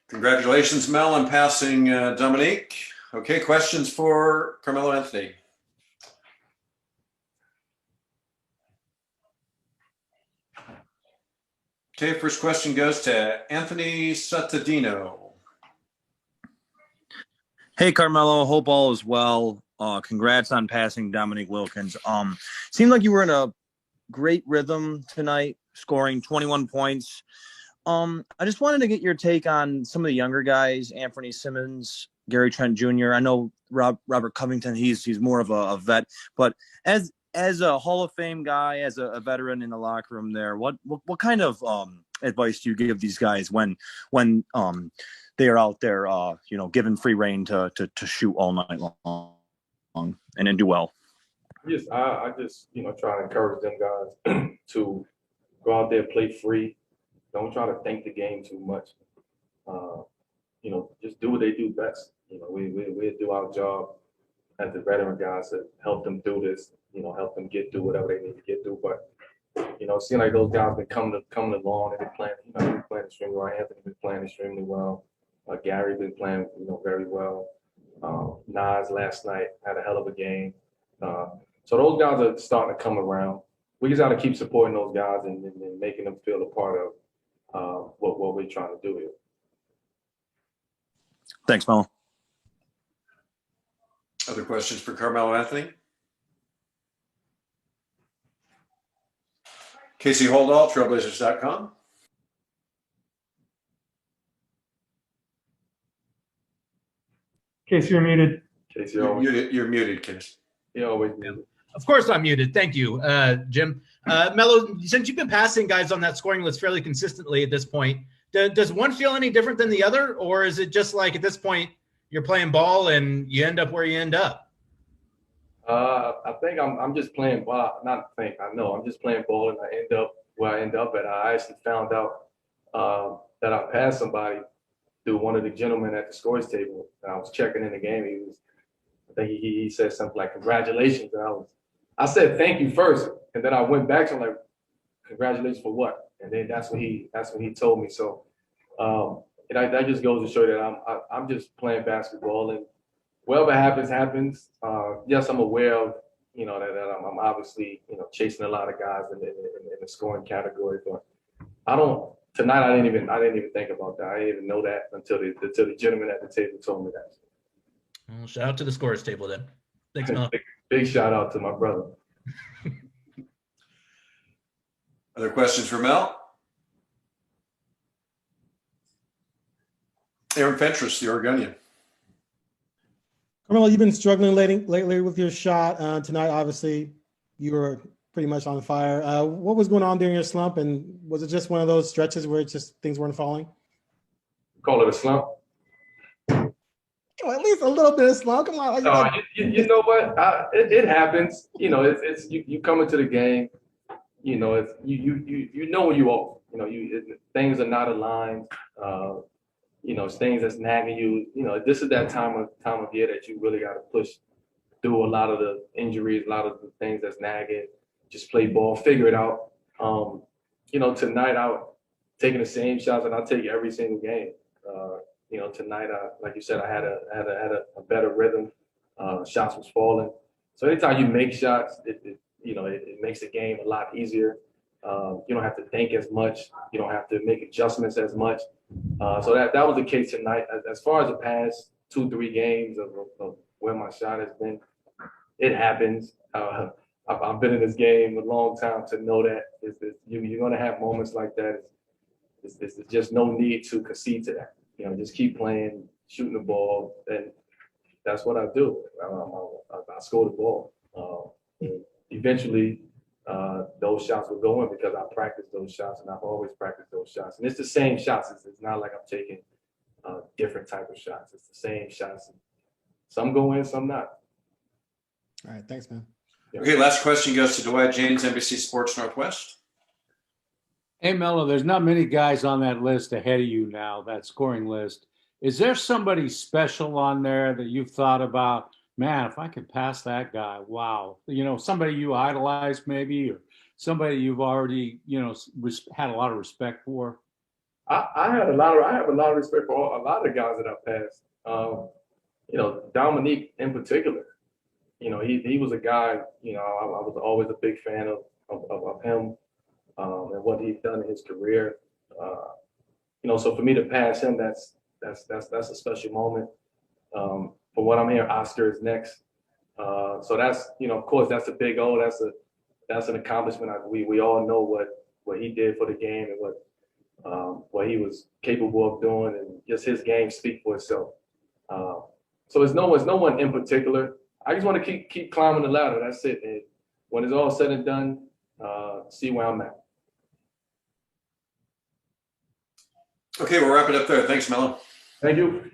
Congratulations, Mel, on passing Dominique. Okay, questions for Carmelo Anthony. Okay, first question goes to Anthony Satadino. Hey, Carmelo, hope all is well. Congrats on passing Dominique Wilkins. Seemed like you were in a great rhythm tonight, scoring 21 points. I just wanted to get your take on some of the younger guys, Anthony Simmons, Gary Trent Jr. I know Robert Covington, he's more of a vet, but as a Hall of Fame guy, as a veteran in the locker room there, what kind of advice do you give these guys when they are out there, given free reign to shoot all night long and do well? I just try to encourage them guys to go out there, play free. Don't try to think the game too much. Just do what they do best. We do our job as the veteran guys to help them do this. Help them get through whatever they need to get through. But it seems like those guys been coming along. They've been playing. Been playing extremely well. Anthony been playing extremely well. Gary been playing very well. Nas last night had a hell of a game. So those guys are starting to come around. We just got to keep supporting those guys and making them feel a part of what we're trying to do here. Thanks, Melo. Other questions for Carmelo Anthony? Casey Holdall, Trailblazers.com. Casey, you're muted. Casey, You're muted, Casey. You're always muted. Of course I'm muted. Thank you, Jim. Melo, since you've been passing guys on that scoring list fairly consistently at this point, does one feel any different than the other? Or is it just like at this point you're playing ball and you end up where you end up? I think I'm just playing ball. I know I'm just playing ball and I end up where I end up at. I actually found out that I passed somebody through one of the gentlemen at the scores table. And I was checking in the game. I think he said something like "congratulations," and I said thank you first, and then I went back to him like, "Congratulations for what?" And then that's what he told me. So that just goes to show you that I'm just playing basketball, and whatever happens. Yes, I'm aware of that I'm obviously chasing a lot of guys in the scoring category, but tonight I didn't even think about that. I didn't even know that until the gentleman at the table told me that. Well, shout out to the scores table then. Thanks, Mel. Big shout out to my brother. Other questions for Mel? Aaron Fentress, the Oregonian. Carmelo, you've been struggling lately with your shot. Tonight, obviously, you were pretty much on fire. What was going on during your slump, and was it just one of those stretches where things weren't falling? Call it a slump. At least a little bit of slump. Come on. You know what? It happens. It's you come into the game. It's you know when you off. Things are not aligned. It's things that's nagging you. This is that time of year that you really got to push through a lot of the injuries, a lot of the things that's nagging. Just play ball, figure it out. Tonight out taking the same shots that I take every single game. Tonight, like you said, I had a better rhythm. Shots was falling. So anytime you make shots, it makes the game a lot easier. You don't have to think as much. You don't have to make adjustments as much. So that was the case tonight. As far as the past 2-3 games of where my shot has been, it happens. I've been in this game a long time to know that you're going to have moments like that. There's just no need to concede to that. Just keep playing, shooting the ball, and that's what I do. I score the ball. Eventually, those shots will go in because I practice those shots, and I've always practiced those shots. And it's the same shots. It's not like I'm taking different type of shots. It's the same shots. Some go in, some not. All right, thanks, man. Okay, last question goes to Dwight James, NBC Sports Northwest. Hey, Melo, there's not many guys on that list ahead of you now, that scoring list. Is there somebody special on there that you've thought about, man, if I could pass that guy, wow. Somebody you idolize maybe, or somebody you've already, had a lot of respect for? I have a lot of respect for a lot of guys that I've passed. Dominique in particular. He was a guy. I was always a big fan of him and what he's done in his career. So for me to pass him, that's a special moment. From what I'm hearing, Oscar is next. So that's of course that's a big O. That's an accomplishment. We all know what he did for the game and what he was capable of doing, and just his game speak for itself. So it's no one in particular. I just want to keep climbing the ladder. That's it. And when it's all said and done, see where I'm at. Okay, we'll wrap it up there. Thanks, Melo. Thank you.